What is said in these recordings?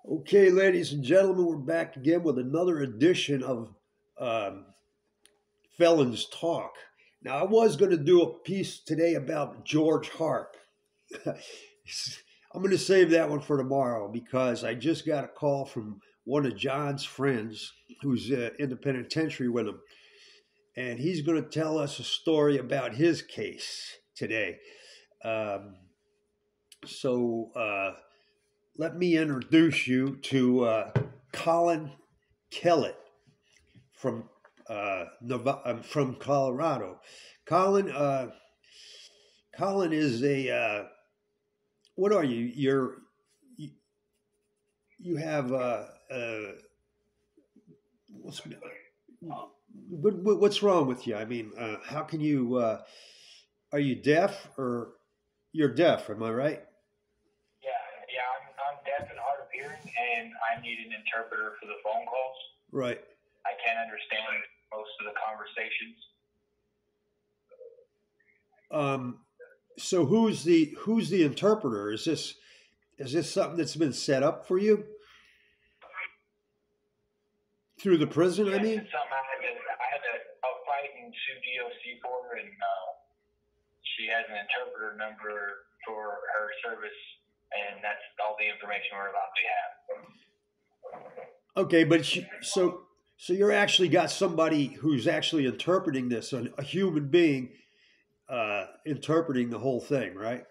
Okay, ladies and gentlemen, we're back again with another edition of um, Felons Talk. Now, I was going to do a piece today about George Harp. I'm going to save that one for tomorrow because I just got a call from one of John's friends who's in the penitentiary with him, and he's going to tell us a story about his case today. Um, so, let me introduce you to Collin Kellett from Colorado. Collin, Collin is a what are you? You, you have what's what's wrong with you? I mean, how can you? Are you deaf or you're deaf? Am I right? Yeah, yeah, I'm deaf and hard of hearing, and I need an interpreter for the phone calls. Right. I can't understand most of the conversations. Um, so who's the interpreter? Is this something that's been set up for you through the prison? I Yes, mean. it's something I'll fight and sue DOC for, and she has an interpreter number for her service, and that's all the information we're about to have. Okay, but so you're actually got somebody who's actually interpreting this, a human being interpreting the whole thing, right?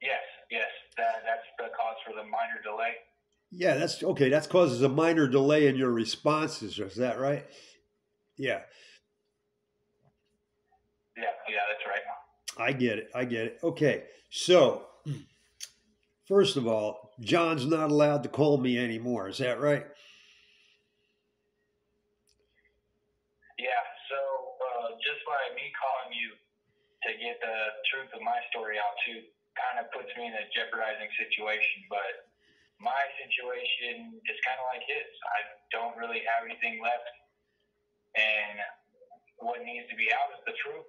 Yes, yes, that's the cause for the minor delay. Yeah, that's okay. That causes a minor delay in your responses. Is that right? Yeah, Yeah, yeah, that's right. I get it. I get it. Okay, so first of all, John's not allowed to call me anymore. Is that right? Yeah, so just by me calling you to get the truth of my story out too kind of puts me in a jeopardizing situation. But my situation is kind of like his. I don't really have anything left, and what needs to be out is the truth.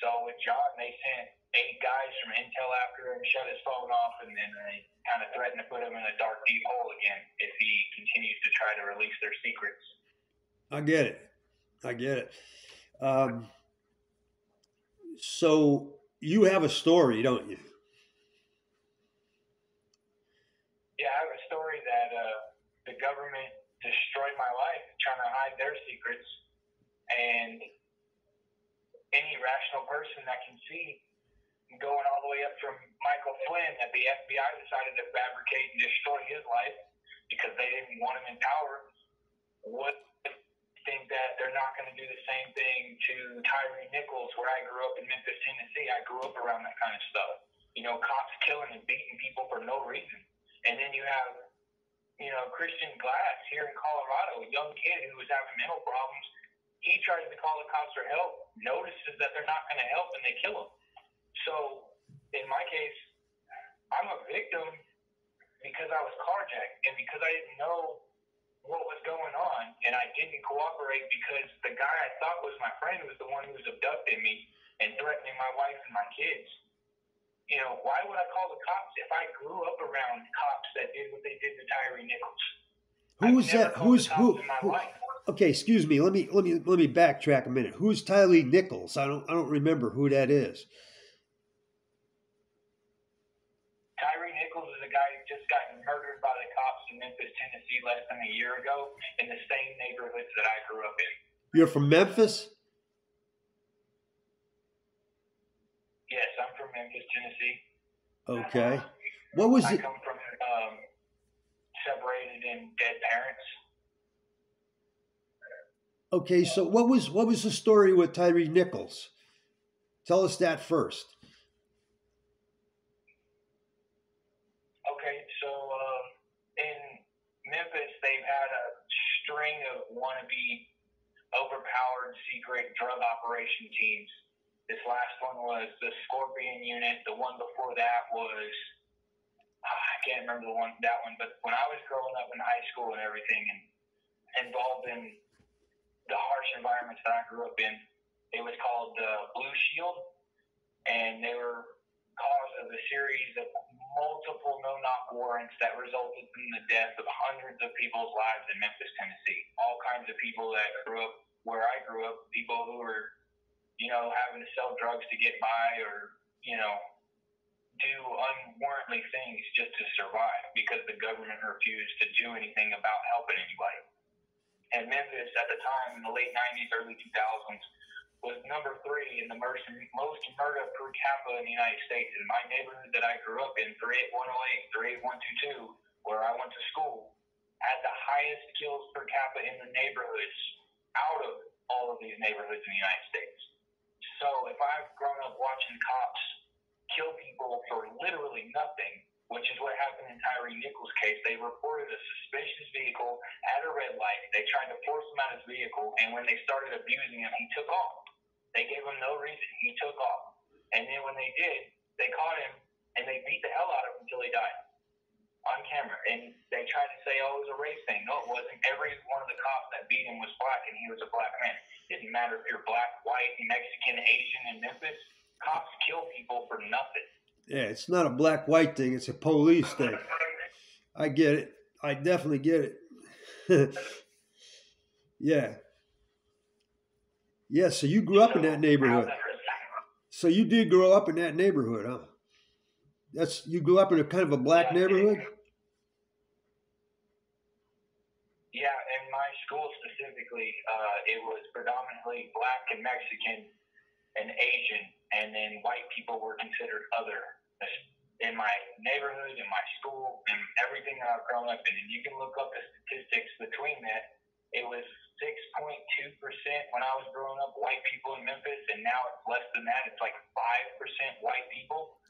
So with John, they sent 8 guys from Intel after him, shut his phone off, and then they kind of threatened to put him in a dark, deep hole again if he continues to try to release their secrets. I get it. I get it. Um, so you have a story, don't you? Yeah, I have a story that the government destroyed my life trying to hide their secrets, and any rational person that can see going all the way up from Michael Flynn that the FBI decided to fabricate and destroy his life because they didn't want him in power would think that they're not going to do the same thing to Tyree Nichols, where I grew up in Memphis, Tennessee. I grew up around that kind of stuff. You know, cops killing and beating people for no reason. And then you have, Christian Glass here in Colorado, a young kid who was having mental problems. He tries to call the cops for help, notices that they're not going to help, and they kill him. So, in my case, I'm a victim because I was carjacked and because I didn't know what was going on, and I didn't cooperate because the guy I thought was my friend was the one who was abducting me and threatening my wife and my kids. Why would I call the cops if I grew up around cops that did what they did to Tyree Nichols? Who I've is never that? called the Who's cops who? in my Who? life. Okay, excuse me. Let me backtrack a minute. Who's Tylee Nichols? I don't remember who that is. Tyree Nichols is a guy who just got murdered by the cops in Memphis, Tennessee less than a year ago in the same neighborhoods that I grew up in. You're from Memphis? Yes, I'm from Memphis, Tennessee. Okay. What was I it? come from separated and dead parents. Okay, so what was the story with Tyree Nichols? Tell us that first. Okay, so in Memphis, they've had a string of wannabe, overpowered secret drug operation teams. This last one was the Scorpion Unit. The one before that was I can't remember that one. But when I was growing up in high school and everything, and involved in the harsh environments that I grew up in, it was called Blue Shield, and they were cause of a series of multiple no-knock stop warrants that resulted in the death of hundreds of people's lives in Memphis, Tennessee. All kinds of people that grew up where I grew up, people who were, having to sell drugs to get by or, do unwarrantly things just to survive because the government refused to do anything about helping anybody. And Memphis at the time in the late 90s, early 2000s was number 3 in the most murder per capita in the United States. In my neighborhood that I grew up in, 38108, 38122, where I went to school, had the highest kills per capita in the neighborhoods out of all of these neighborhoods in the United States. So if I've grown up watching cops kill people for literally nothing, which is what happened in Tyree Nichols' case. They reported a suspicious vehicle at a red light. They tried to force him out of his vehicle, and when they started abusing him, he took off. They gave him no reason. He took off. And then when they did, they caught him, and they beat the hell out of him until he died on camera. And they tried to say, oh, it was a race thing. No, it wasn't. Every one of the cops that beat him was black, and he was a black man. It didn't matter if you're black, white, Mexican, Asian in Memphis. Cops kill people for nothing. Yeah, it's not a black-white thing. It's a police thing. I get it. I definitely get it. Yeah. Yeah, so you grew up in that neighborhood. So you did grow up in that neighborhood, huh? You grew up in a kind of a black neighborhood? Yeah, in my school specifically, it was predominantly black and Mexican and Asian, and then white people were considered other. In my neighborhood, in my school, and everything that I've grown up in. And you can look up the statistics between that. It was 6.2% when I was growing up, white people in Memphis, and now it's less than that. It's like 5% white people.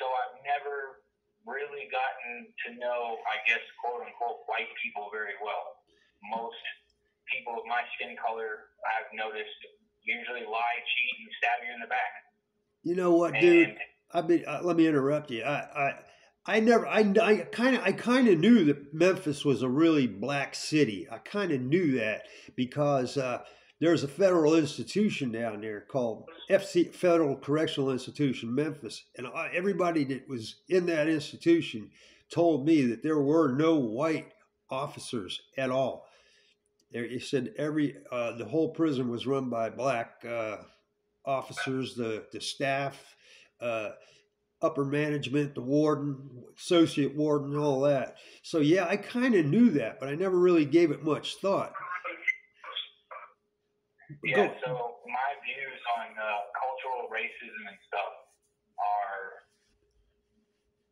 So I've never really gotten to know, I guess, quote unquote, white people very well. Most people of my skin color, I've noticed, usually lie, cheat, and stab you in the back. You know what, dude? Let me interrupt you. I kind of knew that Memphis was a really black city. I kind of knew that because there's a federal institution down there called Federal Correctional Institution, Memphis, and everybody that was in that institution told me that there were no white officers at all. He said the whole prison was run by black officers, the staff. Upper management, the warden, associate warden, all that. So yeah, I kind of knew that, but I never really gave it much thought. Yeah, so my views on cultural racism and stuff are,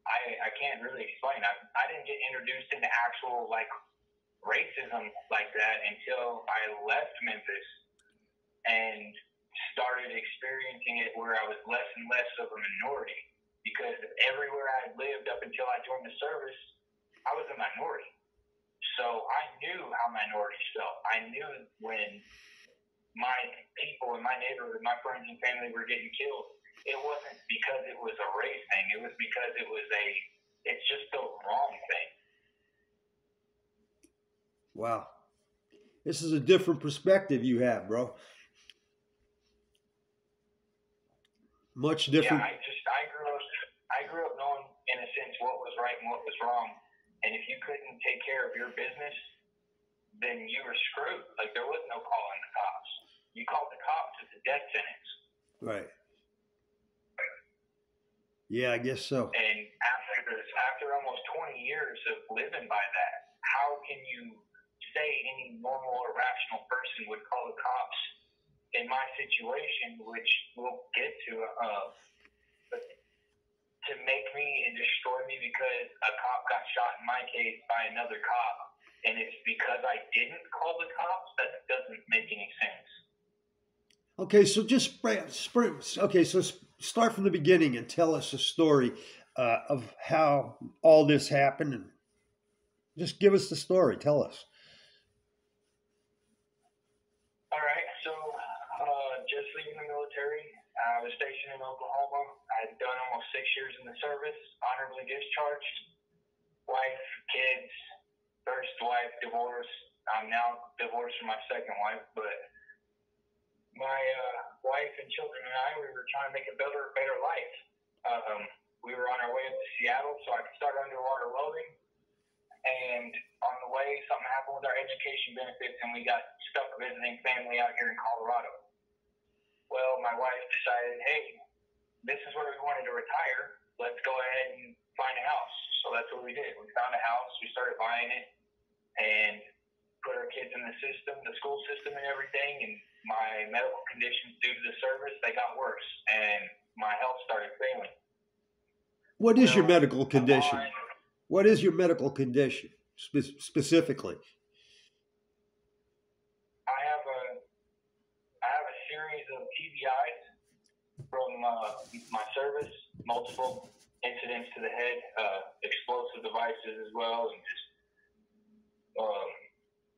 I can't really explain. I didn't get introduced into actual racism like that until I left Memphis and started experiencing it where I was less and less of a minority, because everywhere I lived up until I joined the service, I was a minority. So I knew how minorities felt. I knew when my people in my neighborhood, my friends and family were getting killed, it wasn't because it was a race thing. It was because it's just the wrong thing. Wow. This is a different perspective you have, bro. Much different. Yeah, I grew up knowing, in a sense, what was right and what was wrong. And if you couldn't take care of your business, then you were screwed. Like, there was no calling the cops. You called the cops, it's a death sentence. Right. Yeah, I guess so. And after almost 20 years of living by that, how can you say any normal or rational person would call the cops in my situation, which we'll get to, to make me and destroy me because a cop got shot in my case by another cop, and it's because I didn't call the cops? That doesn't make any sense. Okay, so start from the beginning and tell us a story of how all this happened, and just give us the story. Tell us. All right, so just leaving the military, I was stationed in Oklahoma. I had done almost 6 years in the service, honorably discharged. Wife, kids, first wife, divorced. I'm now divorced from my second wife, but my wife and children and I, we were trying to make a better life. we were on our way up to Seattle so I could start underwater loading. And on the way, something happened with our education benefits, and we got stuck visiting family out here in Colorado. Well, my wife decided, hey, this is where we wanted to retire. Let's go ahead and find a house. So that's what we did. We found a house. We started buying it and put our kids in the system, the school system and everything. And my medical conditions due to the service, they got worse. And my health started failing. What is your medical condition? What is your medical condition specifically? I have a series of TBIs from my service, multiple incidents to the head, explosive devices as well, and just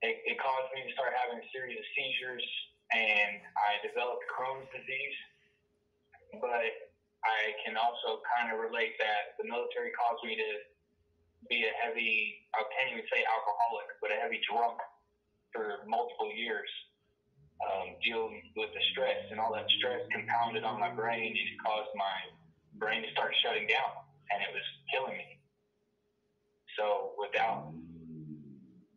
it caused me to start having a series of seizures, and I developed Crohn's disease. But I can also kind of relate that the military caused me to be a heavy, I can't even say alcoholic, but a heavy drunk for multiple years, dealing with the stress, and all that stress compounded on my brain, and it caused my brain to start shutting down, and it was killing me. So without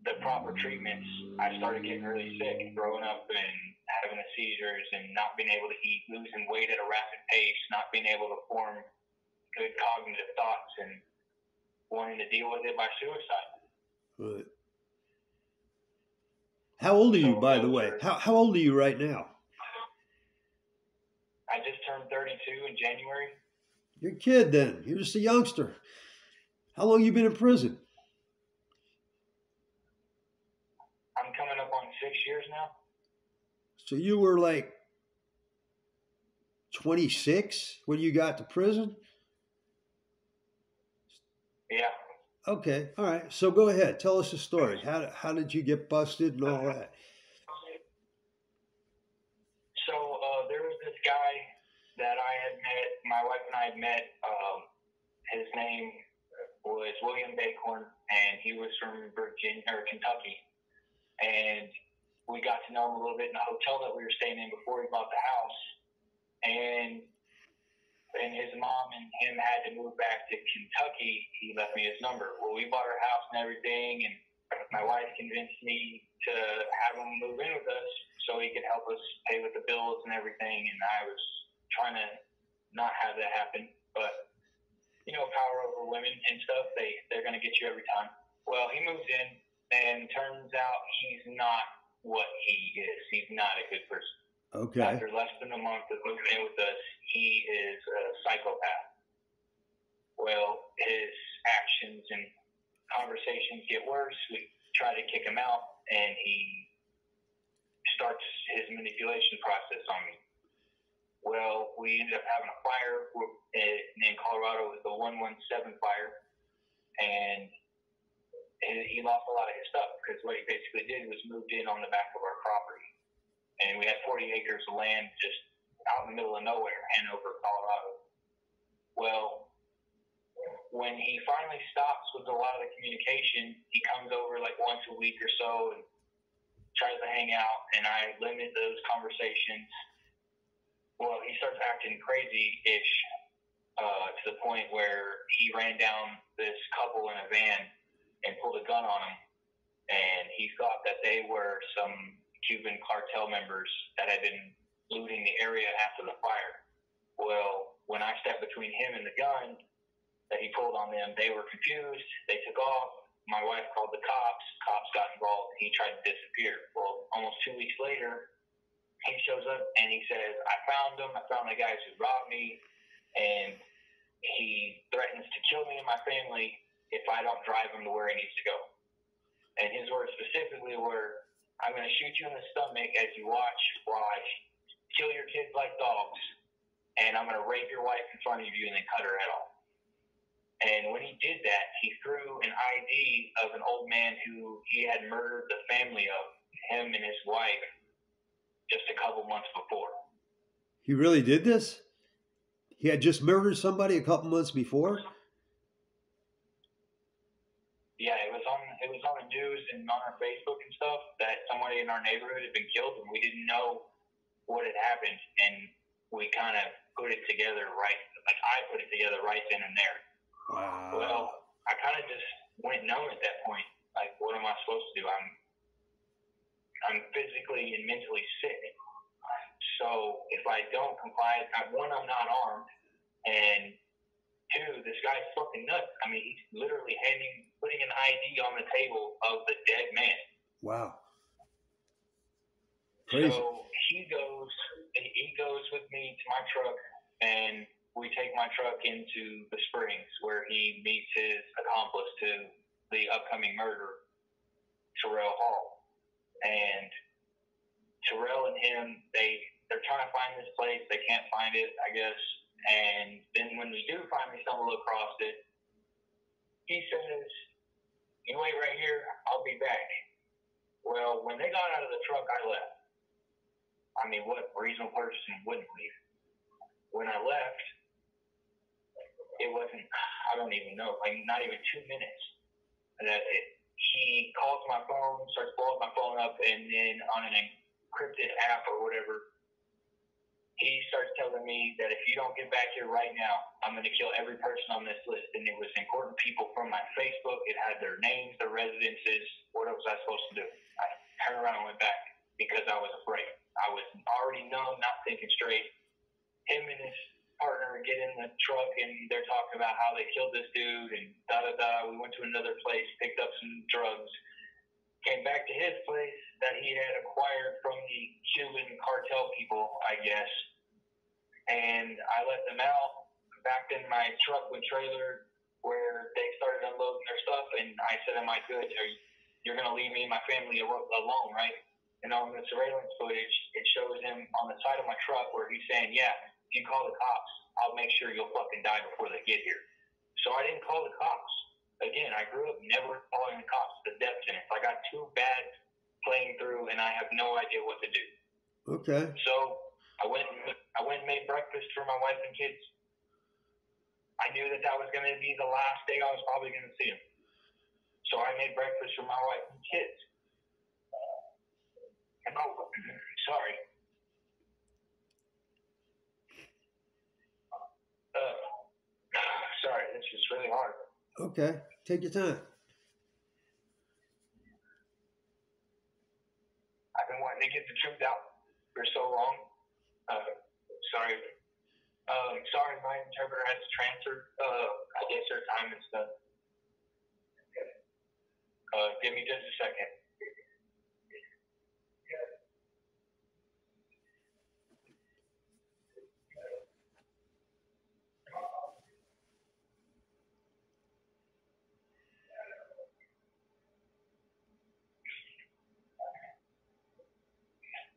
the proper treatments, I started getting really sick, growing up and having the seizures and not being able to eat, losing weight at a rapid pace, not being able to form good cognitive thoughts, and wanting to deal with it by suicide. Right. How old are you, by the way? How old are you right now? I just turned 32 in January. You're a kid then. You're just a youngster. How long you been in prison? I'm coming up on 6 years now. So you were like 26 when you got to prison? Yeah. Okay, all right. So go ahead. Tell us the story. How did you get busted and all that? So there was this guy that I had met, my wife and I had met. His name was William Bacorn, and he was from Kentucky. And we got to know him a little bit in the hotel that we were staying in before he bought the house. And his mom and him had to move back to Kentucky. He left me his number. Well, we bought our house and everything, and my wife convinced me to have him move in with us so he could help us pay with the bills and everything. And I was trying to not have that happen, but you know, power over women and stuff, they're going to get you every time. Well, he moves in, and turns out he's not what he is. He's not a good person. Okay. After less than a month of moving in with us, he is a psychopath. Well, his actions and conversations get worse. We try to kick him out, and he starts his manipulation process on me. Well, we ended up having a fire in Colorado. It was the 117 fire, and he lost a lot of his stuff because what he basically did was moved in on the back of our property. And we had 40 acres of land just out in the middle of nowhere, Hanover, Colorado. Well, when he finally stops with a lot of the communication, he comes over like once a week or so and tries to hang out, and I limit those conversations. Well, he starts acting crazy-ish to the point where he ran down this couple in a van and pulled a gun on him, and he thought that they were some Cuban cartel members that had been looting the area after the fire. Well, when I stepped between him and the gun that he pulled on them, they were confused. They took off. My wife called the cops. Cops got involved, and he tried to disappear. Well, almost 2 weeks later, he shows up, and he says, I found them. I found the guys who robbed me, and he threatens to kill me and my family if I don't drive him to where he needs to go. And his words specifically were, I'm going to shoot you in the stomach as you watch while I kill your kids like dogs, and I'm going to rape your wife in front of you and then cut her head off. And when he did that, he threw an ID of an old man who he had murdered the family of, him and his wife, just a couple months before. He really did this? He had just murdered somebody a couple months before? Yeah, it was on the news and on our Facebook and stuff that somebody in our neighborhood had been killed, and we didn't know what had happened, and we kind of put it together right, like I put it together right then and there. Wow. Well, I kind of just went numb at that point. Like, what am I supposed to do? I'm physically and mentally sick. So if I don't comply, one, I'm not armed, and two, this guy's fucking nuts. I mean, he's literally putting an ID on the table of the dead man. Wow. Crazy. So he goes with me to my truck, and we take my truck into the Springs where he meets his accomplice to the upcoming murder, Terrell Hall. And Terrell and him, they're trying to find this place. They can't find it, I guess. And then when we do finally stumble across it, he says, "You wait right here, I'll be back." Well, when they got out of the truck, I left. I mean, what reasonable person wouldn't leave? When I left, it wasn't, I don't even know, like not even 2 minutes. He calls my phone, starts blowing my phone up, and then on an encrypted app or whatever, he starts telling me that if you don't get back here right now, I'm going to kill every person on this list. And it was important people from my Facebook. It had their names, their residences. What was I supposed to do? I turned around and went back because I was afraid. I was already numb, not thinking straight. Him and his partner get in the truck, and they're talking about how they killed this dude and da-da-da. We went to another place, picked up some drugs, came back to his place that he had acquired from the Cuban cartel people, I guess. And I let them out, back in my truck with trailer, where they started unloading their stuff. And I said, "Am I good? You're going to leave me and my family alone, right?" And on the surveillance footage, it shows him on the side of my truck where he's saying, "Yeah, if you call the cops, I'll make sure you'll fucking die before they get here." So I didn't call the cops. Again, I grew up never calling the cops. The death sentence. I got too bad playing through, and I have no idea what to do. Okay. So I went and made breakfast for my wife and kids. I knew that was going to be the last day I was probably going to see them. So I made breakfast for my wife and kids. Sorry. Sorry, this is really hard. Okay, take your time. I've been wanting to get the truth out for so long. Sorry. Sorry, my interpreter has transferred. I guess their time and stuff. Give me just a second.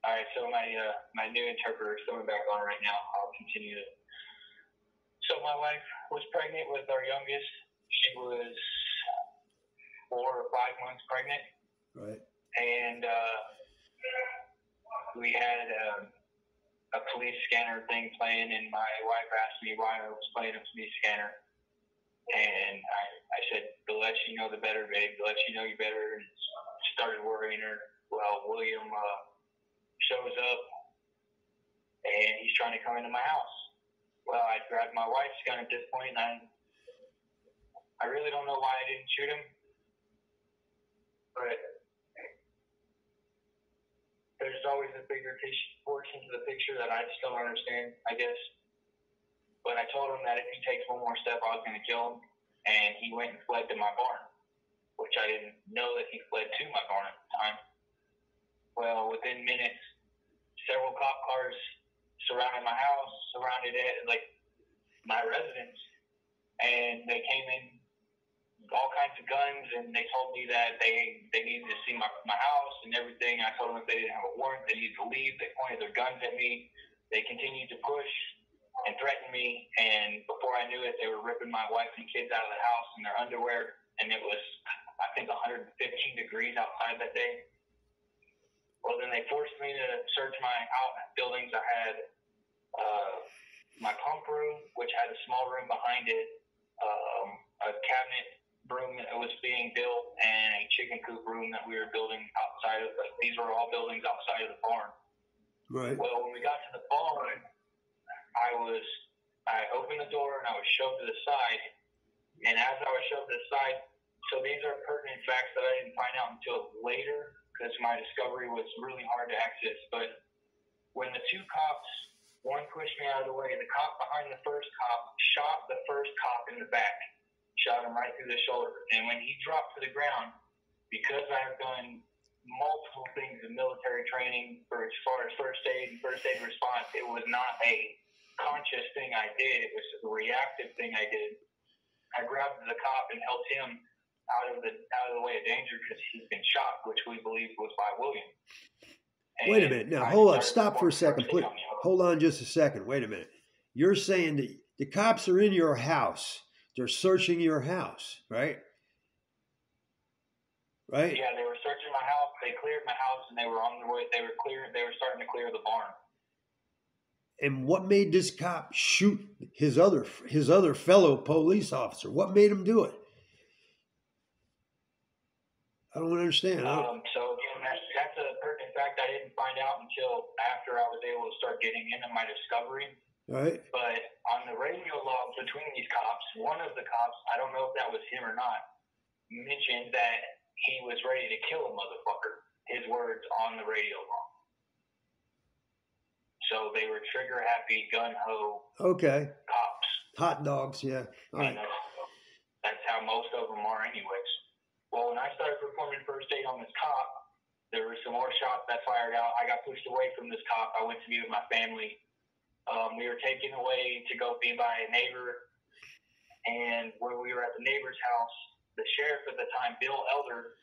All right, so my new interpreter is coming back on right now. I'll continue. So my wife was pregnant with our youngest. She was 4 or 5 months pregnant. Right. And we had a police scanner thing playing, and my wife asked me why I was playing a police scanner. And I said, "The less you know, the better, babe. The less you know, you better." And started worrying her. Well, William shows up, and he's trying to come into my house. Well, I grabbed my wife's gun at this point, and I really don't know why I didn't shoot him. But there's always a bigger portion to the picture that I just don't understand, I guess. But I told him that if he takes one more step, I was going to kill him. And he went and fled to my barn, which I didn't know that he fled to my barn at the time. Well, within minutes, several cop cars surrounded my house, surrounded it, like my residence. And they came in all kinds of guns, and they told me that they needed to see my house and everything. I told them if they didn't have a warrant, they needed to leave. They pointed their guns at me. They continued to push and threaten me, and before I knew it, they were ripping my wife and kids out of the house in their underwear, and it was, I think, 115 degrees outside that day. Well, then they forced me to search my buildings. I had my pump room, which had a small room behind it, a cabinet room that was being built, and a chicken coop room that we were building outside of. These were all buildings outside of the barn. Right. Well, when we got to the barn, I opened the door and I was shoved to the side. And as I was shoved to the side, so these are pertinent facts that I didn't find out until later because my discovery was really hard to access. But when the two cops, one pushed me out of the way, the cop behind the first cop shot the first cop in the back, shot him right through the shoulder. And when he dropped to the ground, because I have done multiple things in military training for as far as first aid and first aid response, it was not a conscious thing I did. It was a reactive thing I did. I grabbed the cop and helped him out of the way of danger because he's been shot, which we believe was by William. And wait a minute. Now, hold on. Stop for a second. Hold on just a second. Wait a minute. You're saying that the cops are in your house. They're searching your house, right? Right? Yeah, they were searching my house. They cleared my house, and they were on their way. They were starting to clear the barn. And what made this cop shoot his other fellow police officer? What made him do it? I don't understand. So again, that's a pertinent fact I didn't find out until after I was able to start getting into my discovery. Right. But on the radio log between these cops, one of the cops, I don't know if that was him or not, mentioned that he was ready to kill a motherfucker. His words on the radio log. So they were trigger happy, gun ho. Okay. Cops. Hot dogs, yeah. All right. That's how most of them are, anyways. Well, when I started performing first aid on this cop, there were some more shots that fired out. I got pushed away from this cop. I went to be with my family. We were taken away to go be by a neighbor. And when we were at the neighbor's house, the sheriff at the time, Bill Elder,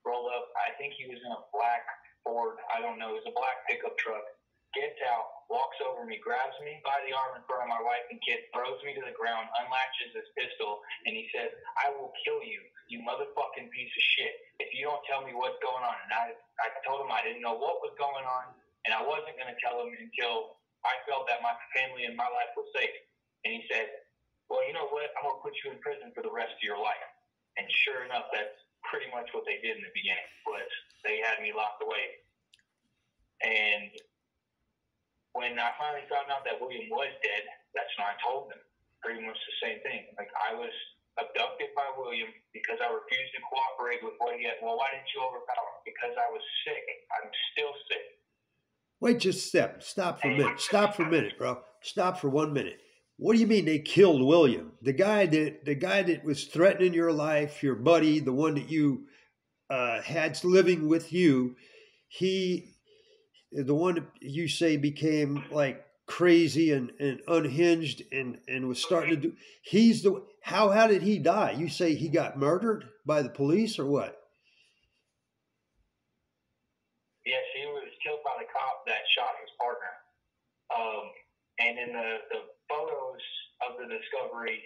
rolled up. I think he was in a black Ford. I don't know. It was a black pickup truck. Gets out, walks over me, grabs me by the arm in front of my wife and kid, throws me to the ground, unlatches his pistol, and he says, "I will kill you, you motherfucking piece of shit, if you don't tell me what's going on." And I told him I didn't know what was going on, and I wasn't going to tell him until I felt that my family and my life was safe. And he said, "Well, you know what? I'm going to put you in prison for the rest of your life." And sure enough, that's pretty much what they did in the beginning, was they had me locked away. And when I finally found out that William was dead, that's when I told them pretty much the same thing. Like, I was abducted by William because I refused to cooperate with what he had. Well, why didn't you overpower him? Because I was sick. I'm still sick. Wait just a step. Stop for a minute. Stop for a minute, bro. Stop for 1 minute. What do you mean they killed William? The guy that was threatening your life, your buddy, the one that you had living with you, the one that you say became like crazy and unhinged and was starting to do. How did he die? You say he got murdered by the police or what? Yes, he was killed by the cop that shot his partner. And in the photos of the discovery,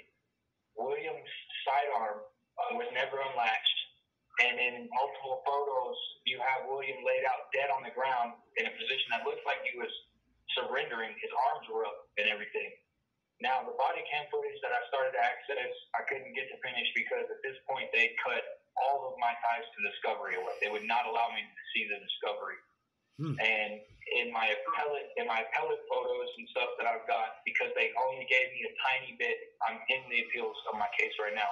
William's sidearm was never unlatched. And in multiple photos, you have William laid out dead on the ground in a position that looks like he was surrendering. His arms were up and everything. Now, the body cam footage that I started to access, I couldn't get to finish because at this point they cut all of my ties to Discovery away. They would not allow me to see the Discovery. And in my appellate photos and stuff that I've got, because they only gave me a tiny bit, I'm in the appeals of my case right now.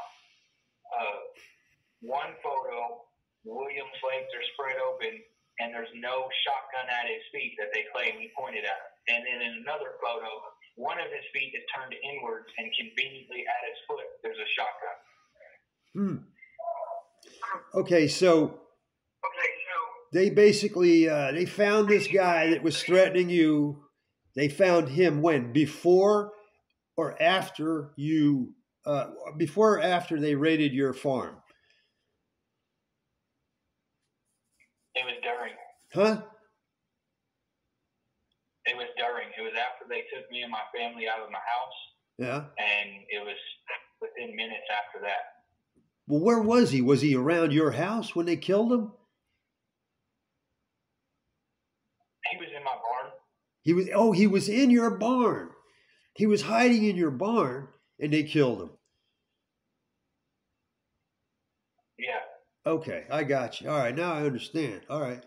One photo, William's legs are spread open, and there's no shotgun at his feet that they claim he pointed at. And then in another photo, one of his feet is turned inwards, and conveniently at his foot, there's a shotgun. Okay, so they basically they found this guy that was threatening you. They found him when? Before or after you? Before or after they raided your farm? It was during. Huh? It was during. It was after they took me and my family out of my house. Yeah. And it was within minutes after that. Well, where was he? Was he around your house when they killed him? He was in my barn. He was in your barn. He was hiding in your barn and they killed him. Yeah. Okay, I got you. All right, now I understand. All right.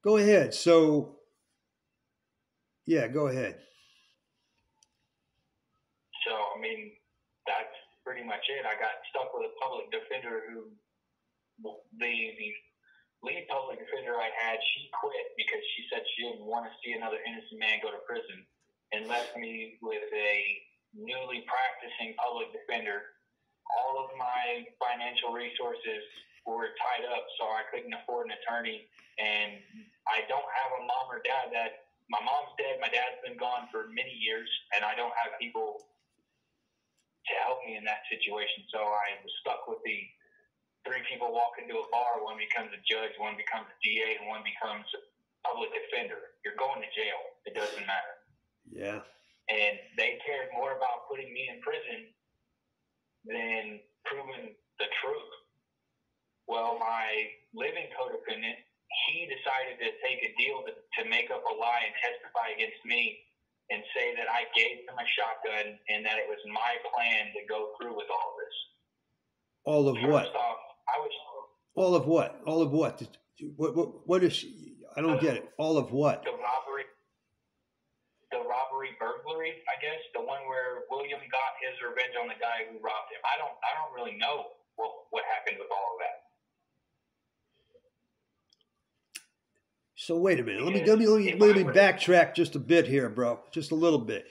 Go ahead. So, yeah, go ahead. pretty much it. I got stuck with a public defender who, the lead public defender I had, she quit because she said she didn't want to see another innocent man go to prison, and left me with a newly practicing public defender. All of my financial resources were tied up, so I couldn't afford an attorney, and I don't have a mom or dad. That my mom's dead, my dad's been gone for many years, and I don't have people to help me in that situation. So I was stuck with the 3 people walk into a bar, one becomes a judge, one becomes a DA, and one becomes a public defender. You're going to jail. It doesn't matter. Yeah. And they cared more about putting me in prison than proving the truth. Well, my living co-defendant, he decided to take a deal to make up a lie and testify against me and say that I gave him a shotgun and that it was my plan to go through with all this. All of what? First off, I was... All of what? All of what? What is she? I don't get it. All of what? The robbery burglary, I guess, the one where William got his revenge on the guy who robbed him. I don't really know what happened with all of that. So wait a minute. Let me backtrack just a bit here, bro. Just a little bit.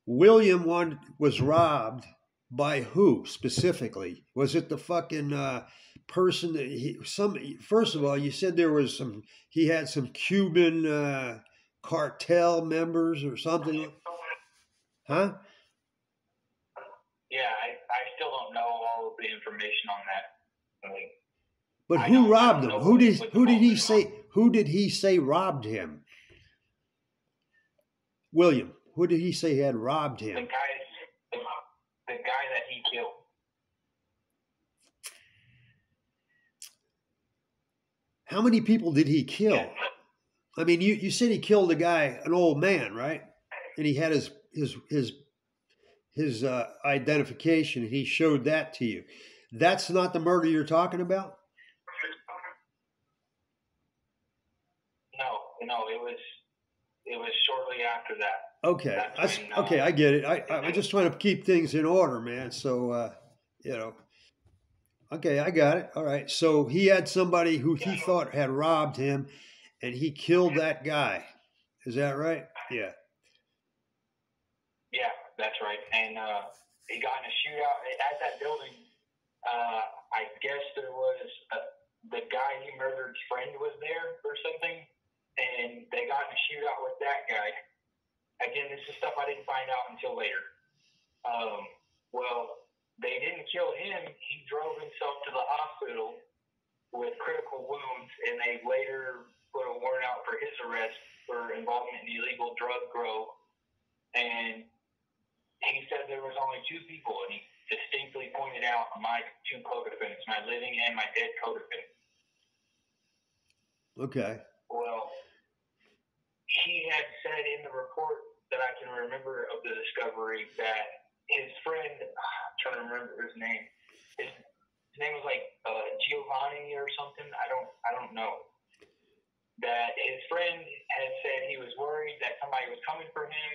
William was robbed by who specifically? Was it the fucking person that first of all, you said there was he had some Cuban cartel members or something? Huh? Yeah, I still don't know all of the information on that. But who robbed him? Who did he say robbed him? William. Who did he say had robbed him? The guy that he killed. How many people did he kill? Yeah. I mean, you said he killed a guy, an old man, right? And he had his identification, and he showed that to you. That's not the murder you're talking about? No, it was shortly after that. Okay, okay, I get it. I'm just trying to keep things in order, man. So, okay, I got it. All right. So he had somebody who he thought had robbed him, and he killed that guy. Is that right? Yeah. Yeah, that's right. And he got in a shootout at that building. I guess there was the guy he murdered's friend was there or something, and they got in a shootout with that guy. Again, this is stuff I didn't find out until later. Well, they didn't kill him. He drove himself to the hospital with critical wounds, and they later put a warrant out for his arrest for involvement in illegal drug grow. And he said there was only 2 people, and he distinctly pointed out my 2 co-defendants, my living and my dead co-defendant. Okay. Well, he had said in the report that I can remember of the discovery that his friend, I'm trying to remember his name. His name was like Giovanni or something. I don't know. That his friend had said he was worried that somebody was coming for him,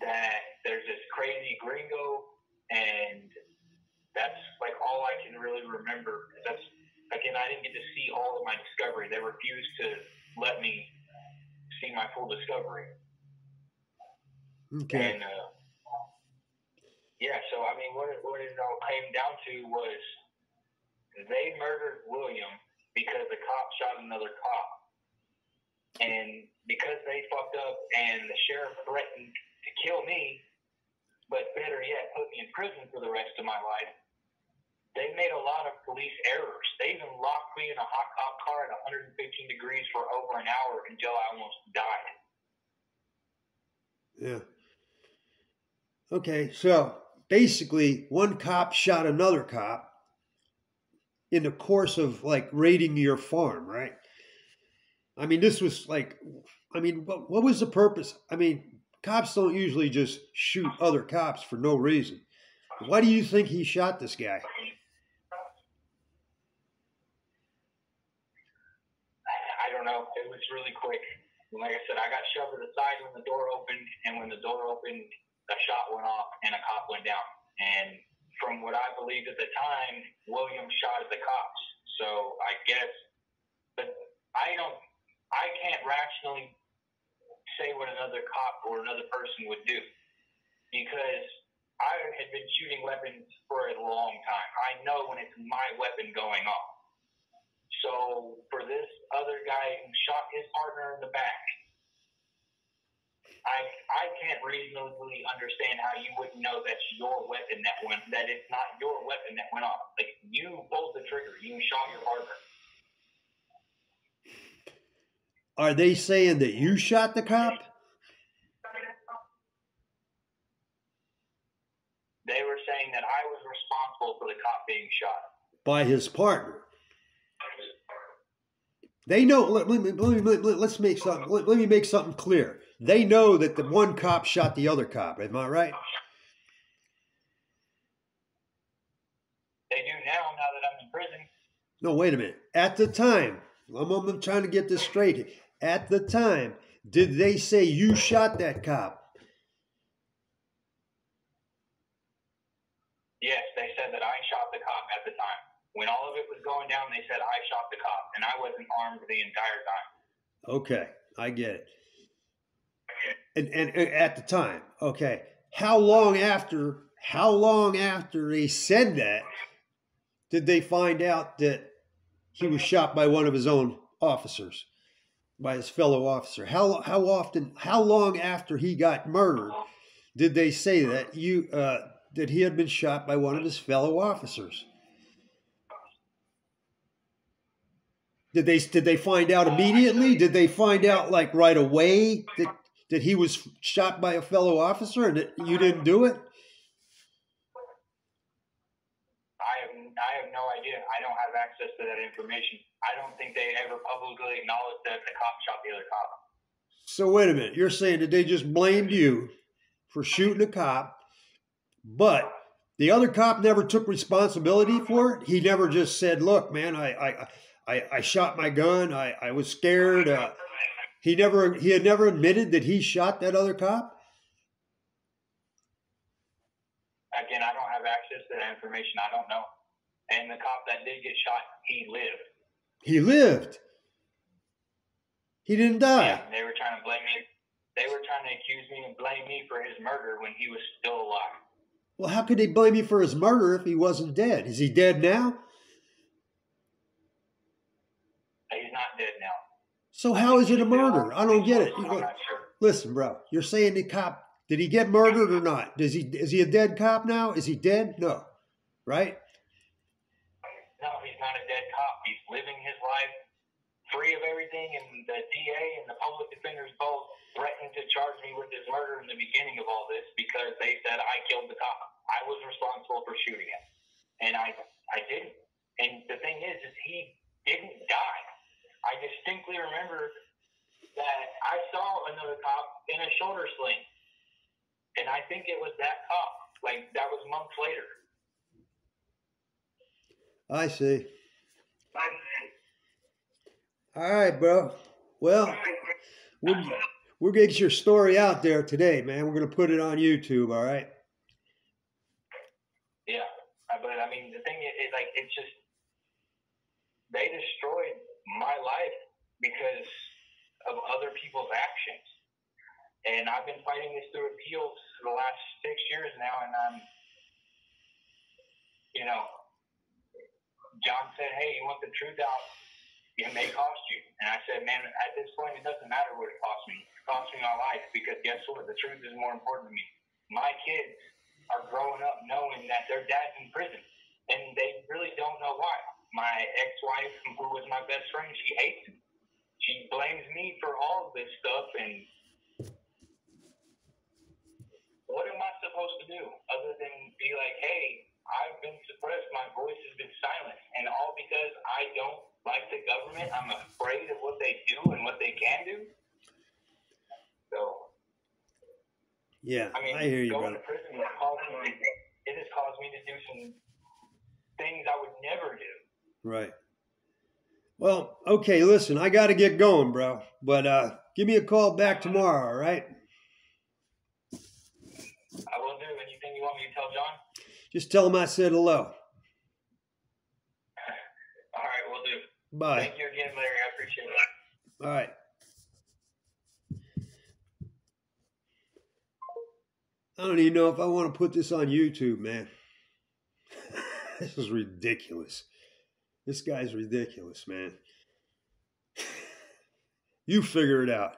that there's this crazy gringo, and that's like all I can really remember. That's, again, I didn't get to see all of my discovery. They refused to let me see my full discovery. Okay. And yeah, so I mean, what it all came down to was they murdered William because the cop shot another cop. And because they fucked up and the sheriff threatened to kill me, but better yet, put me in prison for the rest of my life, they made a lot of police errors. They even locked me in a hot cop car at 115 degrees for over an hour until I almost died. Yeah. Okay, so basically one cop shot another cop in the course of like raiding your farm, right? I mean, this was like, I mean, what was the purpose? I mean, cops don't usually just shoot other cops for no reason. Why do you think he shot this guy? I don't know. It was really quick. Like I said, I got shoved to the side when the door opened, and when the door opened, a shot went off and a cop went down. And from what I believed at the time, William shot at the cops. So I guess, but I can't rationally say what another cop or another person would do, because I had been shooting weapons for a long time. I know when it's my weapon going off. So for this other guy who shot his partner in the back, I can't reasonably understand how you wouldn't know that's your weapon that it's not your weapon that went off. Like, you pulled the trigger, you shot your partner. Are they saying that you shot the cop? They were saying that I was responsible for the cop being shot. By his partner. They know. Let me make something clear. They know that the one cop shot the other cop. Am I right? They do now that I'm in prison. No, wait a minute. At the time, I'm trying to get this straight. At the time, did they say you shot that cop? Yes, they said that I shot the cop at the time. When all of it was going down, they said I shot the cop, and I wasn't armed the entire time. Okay, I get it. And at the time, okay. How long after they said that did they find out that he was shot by one of his own officers, by his fellow officer? How long after he got murdered did they say that that he had been shot by one of his fellow officers? Did they find out immediately? Did they find out like right away that he was shot by a fellow officer and that you didn't do it? I have no idea. I don't have access to that information. I don't think they ever publicly acknowledged that the cop shot the other cop. So wait a minute. You're saying that they just blamed you for shooting a cop, but the other cop never took responsibility for it? He never just said, look, man, I shot my gun. I was scared. He had never admitted that he shot that other cop? Again, I don't have access to that information. I don't know. And the cop that did get shot, he lived. He lived? He didn't die? Yeah, they were trying to blame me. They were trying to accuse me and blame me for his murder when he was still alive. Well, how could they blame you for his murder if he wasn't dead? Is he dead now? He's not dead now. So how is it a murder? I don't get it. I'm not sure. Listen, bro, you're saying the cop, did he get murdered or not? Is he a dead cop now? Is he dead? No. Right? No, he's not a dead cop. He's living his life free of everything, and the DA and the public defenders both threatened to charge me with his murder in the beginning of all this because they said I killed the cop. I was responsible for shooting him, and I didn't. And the thing is he didn't die. I distinctly remember that I saw another cop in a shoulder sling, and I think it was that cop. Like, that was months later. I see. All right, bro. Well, we'll get your story out there today, man. We're going to put it on YouTube, all right? Yeah. But, I mean, the thing is, like, it's just, they destroyed my life because of other people's actions. And I've been fighting this through appeals for the last 6 years now, and I'm, John said, hey, you want the truth out? It may cost you. And I said, man, at this point, it doesn't matter what it costs me. It costs me my life because guess what? The truth is more important to me. My kids are growing up knowing that their dad's in prison, and they really don't know why. My ex-wife, who was my best friend, she hates him. She blames me for all of this stuff, and what am I supposed to do other than be like, hey, I've been suppressed, my voice has been silenced, and all because I don't like the government. I'm afraid of what they do and what they can do. So, yeah, I mean, I hear you, going brother. to prison it has caused me to do some things I would never do. Right. Well, okay, listen, I got to get going, bro. But give me a call back tomorrow, all right? I will do. Anything you want me to tell John? Just tell him I said hello. All right, we'll do. Bye. Thank you again, Larry. I appreciate it. All right. I don't even know if I want to put this on YouTube, man. This is ridiculous. This guy's ridiculous, man. You figure it out.